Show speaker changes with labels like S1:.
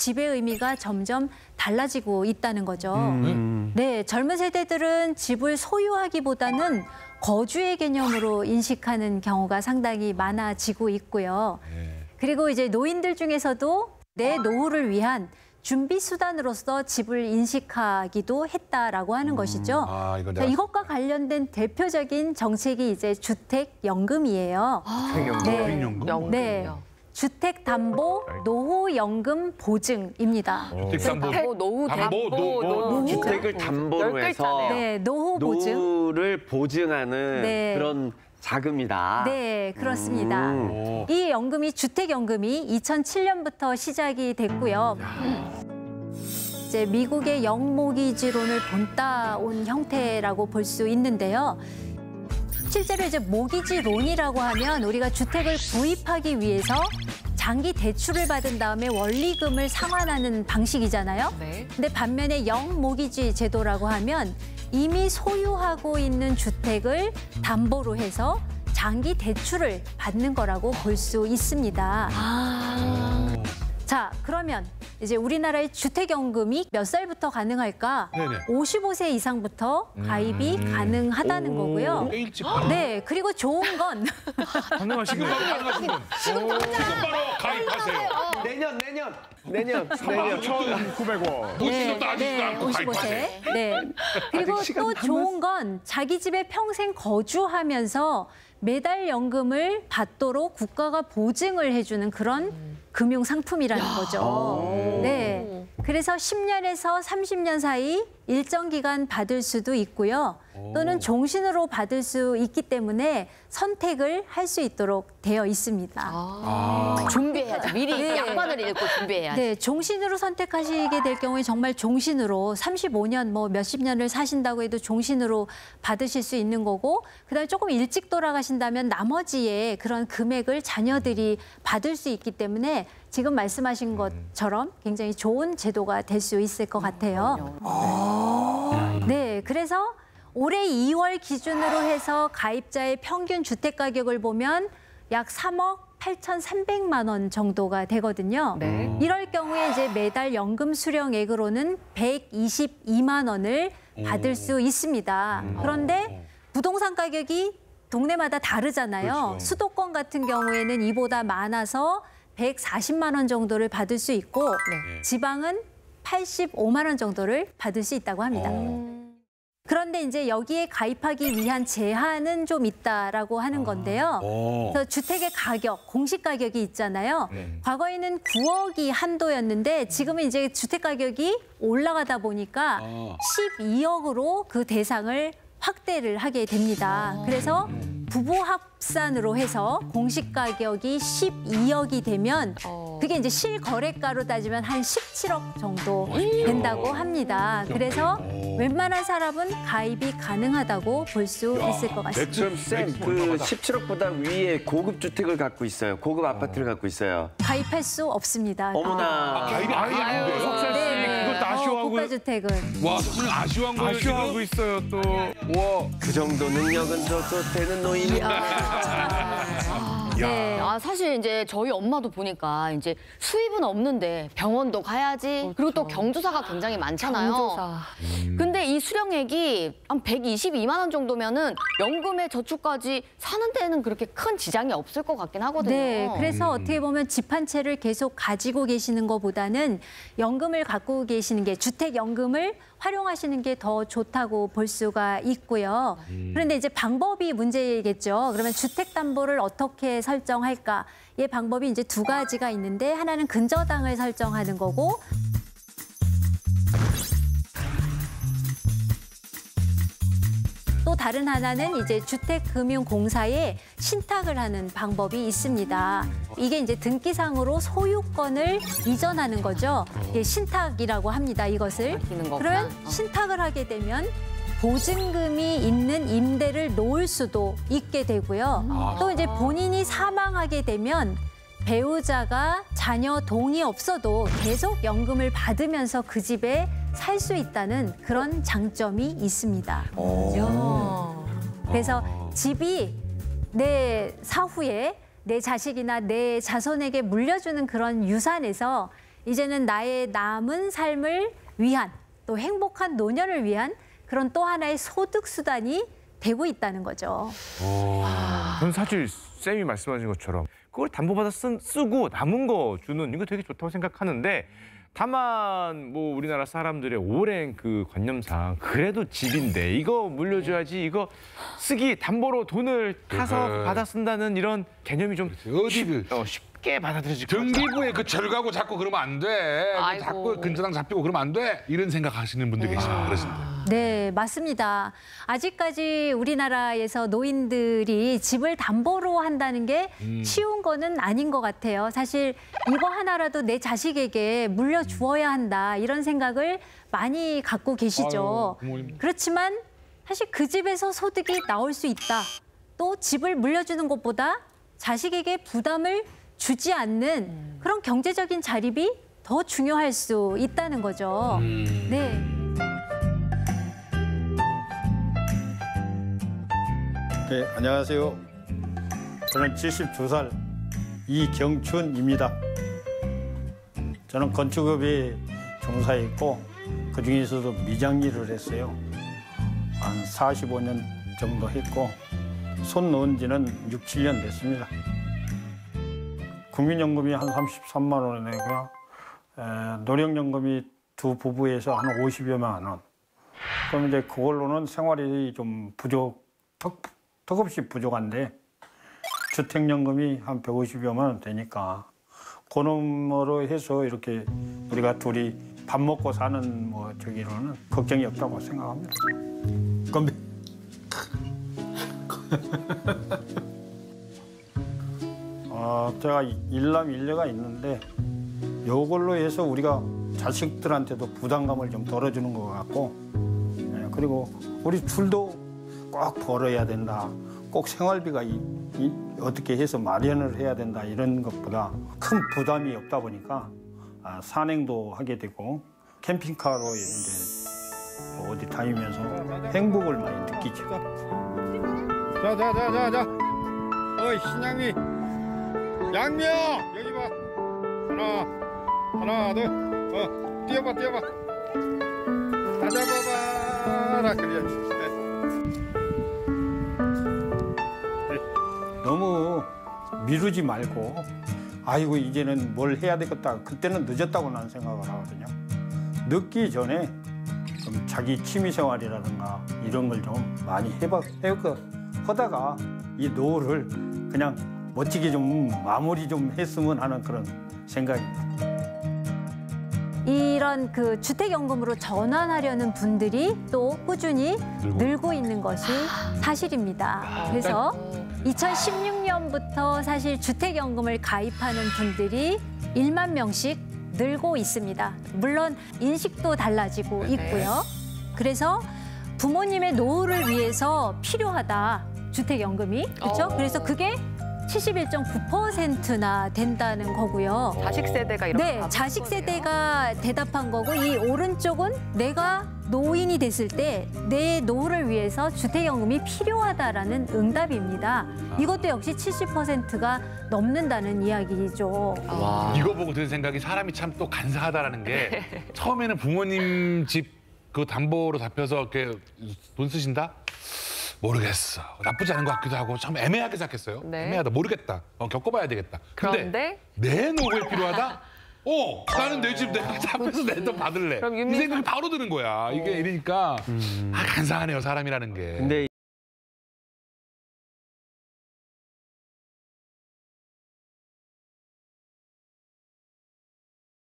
S1: 집의 의미가 점점 달라지고 있다는 거죠. 네, 젊은 세대들은 집을 소유하기보다는 거주의 개념으로 인식하는 경우가 상당히 많아지고 있고요. 그리고 이제 노인들 중에서도 내 노후를 위한 준비 수단으로서 집을 인식하기도 했다라고 하는 것이죠. 자, 이것과 관련된 대표적인 정책이 이제 주택연금이에요.
S2: 주택연금?
S1: 네. 주택담보 노후연금 보증입니다.
S2: 주택담보, 노후
S3: 주택을 담보로 해서
S1: 네, 노후 보증.
S3: 노후를 보증하는
S1: 네.
S3: 그런 자금이다.
S1: 네, 그렇습니다. 이 연금이 주택연금이 2007년부터 시작이 됐고요. 이제 미국의 영모기지론을 본따온 형태라고 볼 수 있는데요. 실제로 이제 모기지론이라고 하면 우리가 주택을 구입하기 위해서 장기 대출을 받은 다음에 원리금을 상환하는 방식이잖아요. 근데 반면에 영모기지 제도라고 하면 이미 소유하고 있는 주택을 담보로 해서 장기 대출을 받는 거라고 볼 수 있습니다. 자, 그러면 이제 우리나라의 주택연금이 몇 살부터 가능할까? 55세 이상부터 가입이 가능하다는 거고요. 네, 그리고 좋은 건
S4: 가능하신 분.
S2: 지금 바로
S4: 가입하세요.
S3: 내년
S4: 9,900원.
S1: 네, 55세. 네. 그리고 또 좋은 건 자기 집에 평생 거주하면서 매달 연금을 받도록 국가가 보증을 해주는 그런 금융 상품이라는 거죠. 네. 그래서 10년에서 30년 사이 일정 기간 받을 수도 있고요. 또는 종신으로 받을 수 있기 때문에 선택을 할 수 있도록 되어 있습니다.
S2: 준비해야지. 미리
S1: 네.
S2: 양반을 읽고 준비해야지.
S1: 네, 종신으로 선택하시게 될 경우에 정말 종신으로 35년, 뭐 몇십 년을 사신다고 해도 종신으로 받으실 수 있는 거고, 그다음에 조금 일찍 돌아가신다면 나머지의 그런 금액을 자녀들이 받을 수 있기 때문에 지금 말씀하신 것처럼 굉장히 좋은 제도가 될 수 있을 것 같아요. 네, 그래서 올해 2월 기준으로 해서 가입자의 평균 주택 가격을 보면 약 3억 8,300만 원 정도가 되거든요. 이럴 경우에 이제 매달 연금 수령액으로는 122만 원을 받을 수 있습니다. 그런데 부동산 가격이 동네마다 다르잖아요. 수도권 같은 경우에는 이보다 많아서 140만 원 정도를 받을 수 있고 지방은 85만 원 정도를 받을 수 있다고 합니다. 그런데 이제 여기에 가입하기 위한 제한은 좀 있다라고 하는 건데요. 그래서 주택의 가격, 공시 가격이 있잖아요. 과거에는 9억이 한도였는데 지금은 이제 주택 가격이 올라가다 보니까 12억으로 그 대상을 확대를 하게 됩니다. 그래서 부부 합산으로 해서 공시 가격이 12억이 되면 그게 이제 실거래가로 따지면 한 17억 정도 된다고 합니다. 그래서 웬만한 사람은 가입이 가능하다고 볼 수 있을 것 같습니다.
S3: 그럼 쌤, 그 17억보다 위에 고급 주택을 갖고 있어요. 고급 아파트를 갖고 있어요.
S1: 가입할 수 없습니다.
S3: 어머나.
S4: 가입이 아예 안 돼요? 석살 씨, 그것도 아쉬워하고.
S1: 국가주택은.
S4: 와, 무슨 아쉬워한 거예요? 아쉬워하고 있어요, 또. 와.
S3: 그 정도 능력은 또 되는 노인이.
S1: 네.
S2: 사실 이제 저희 엄마도 보니까 이제 수입은 없는데 병원도 가야지. 그리고 또 경조사가 굉장히 많잖아요. 근데 이 수령액이 한 122만 원 정도면은 연금에 저축까지 사는 데는 그렇게 큰 지장이 없을 것 같긴 하거든요.
S1: 네, 그래서 어떻게 보면 집 한 채를 계속 가지고 계시는 것보다는 연금을 갖고 계시는 게 주택연금을 활용하시는 게 더 좋다고 볼 수가 있고요. 그런데 이제 방법이 문제겠죠. 그러면 주택담보를 어떻게 설정할까? 이 방법이 이제 두 가지가 있는데 하나는 근저당을 설정하는 거고 또 다른 하나는 이제 주택금융공사에 신탁을 하는 방법이 있습니다. 이게 이제 등기상으로 소유권을 이전하는 거죠. 이게 신탁이라고 합니다, 이것을. 그러면 신탁을 하게 되면 보증금이 있는 임대를 놓을 수도 있게 되고요. 또 이제 본인이 사망하게 되면 배우자가 자녀 동의 없어도 계속 연금을 받으면서 그 집에 살 수 있다는 그런 장점이 있습니다. 그래서 집이 내 사후에 내 자식이나 내 자손에게 물려주는 그런 유산에서 이제는 나의 남은 삶을 위한 또 행복한 노년을 위한 그런 또 하나의 소득 수단이 되고 있다는 거죠.
S4: 저는 사실 쌤이 말씀하신 것처럼 그걸 담보받아 쓰고 남은 거 주는 이거 되게 좋다고 생각하는데 다만 뭐 우리나라 사람들의 오랜 그 관념상 그래도 집인데 이거 물려줘야지 이거 쓰기 담보로 돈을 타서 받아 쓴다는 이런 개념이 좀
S5: 어디를
S4: 쉽게 받아들여질 것 같아요.
S5: 등기부에 그 절가고 자꾸 그러면 안 돼.
S2: 아이고.
S5: 자꾸 근저당 잡히고 그러면 안 돼. 이런 생각하시는 분들 계시죠. 그렇습니다.
S1: 네, 맞습니다. 아직까지 우리나라에서 노인들이 집을 담보로 한다는 게 쉬운 거는 아닌 것 같아요. 사실 이거 하나라도 내 자식에게 물려주어야 한다 이런 생각을 많이 갖고 계시죠.
S5: 아유, 부모님.
S1: 그렇지만 사실 그 집에서 소득이 나올 수 있다. 또 집을 물려주는 것보다 자식에게 부담을 주지 않는 그런 경제적인 자립이 더 중요할 수 있다는 거죠. 네.
S6: 네, 안녕하세요. 저는 72살 이경춘입니다. 저는 건축업에 종사했고 그중에서도 미장 일을 했어요. 한 45년 정도 했고 손 놓은 지는 6, 7년 됐습니다. 국민연금이 한 33만 원을 내고요. 노령연금이 두 부부에서 한 50여만 원. 그럼 이제 그걸로는 생활이 좀 턱없이 부족한데 주택연금이 한 150여만 원 되니까 그놈으로 해서 이렇게 우리가 둘이 밥 먹고 사는 뭐 저기로는 걱정이 없다고 생각합니다. 건배. 제가 일남 일녀가 있는데 이걸로 해서 우리가 자식들한테도 부담감을 좀 덜어주는 것 같고 그리고 우리 둘도 꼭 벌어야 된다. 꼭 생활비가 어떻게 해서 마련을 해야 된다 이런 것보다 큰 부담이 없다 보니까 산행도 하게 되고 캠핑카로 이제 어디 다니면서 행복을 많이 느끼죠.
S7: 자. 어이 신양미, 양명 여기 봐. 하나 둘. 뛰어봐. 다 잡아봐라 그래.
S6: 너무 미루지 말고 아이고 이제는 뭘 해야 되겠다. 그때는 늦었다고 나는 생각을 하거든요. 늦기 전에 좀 자기 취미생활이라든가 이런 걸 좀 많이 하다가 이 노후를 그냥 멋지게 좀 마무리 좀 했으면 하는 그런 생각입니다.
S1: 이런 그 주택연금으로 전환하려는 분들이 또 꾸준히 늘고 있는 것이 사실입니다. 그래서 2016년부터 사실 주택연금을 가입하는 분들이 1만 명씩 늘고 있습니다. 물론 인식도 달라지고 있고요. 그래서 부모님의 노후를 위해서 필요하다, 주택연금이. 그렇죠? 그래서 그게 71.9%나 된다는 거고요.
S2: 자식 세대가 이렇게
S1: 네, 자식 세대가 대답한 거고 이 오른쪽은 내가 노인이 됐을 때 내 노후를 위해서 주택연금이 필요하다라는 응답입니다. 이것도 역시 70%가 넘는다는 이야기죠.
S5: 이거 보고 든 생각이 사람이 참 또 간사하다라는 게 처음에는 부모님 집 그 담보로 잡혀서 이렇게 돈 쓰신다? 모르겠어. 나쁘지 않은 것 같기도 하고 참 애매하게 생각했어요.
S2: 네.
S5: 애매하다. 모르겠다. 겪어봐야 되겠다.
S2: 그런데
S5: 내 노후에 필요하다? 나는 내 집 내가 잡혀서 내 돈 받을래.
S2: 그럼
S5: 이 생각이 바로 드는 거야. 이게 이러니까 간사하네요, 사람이라는 게.
S3: 근데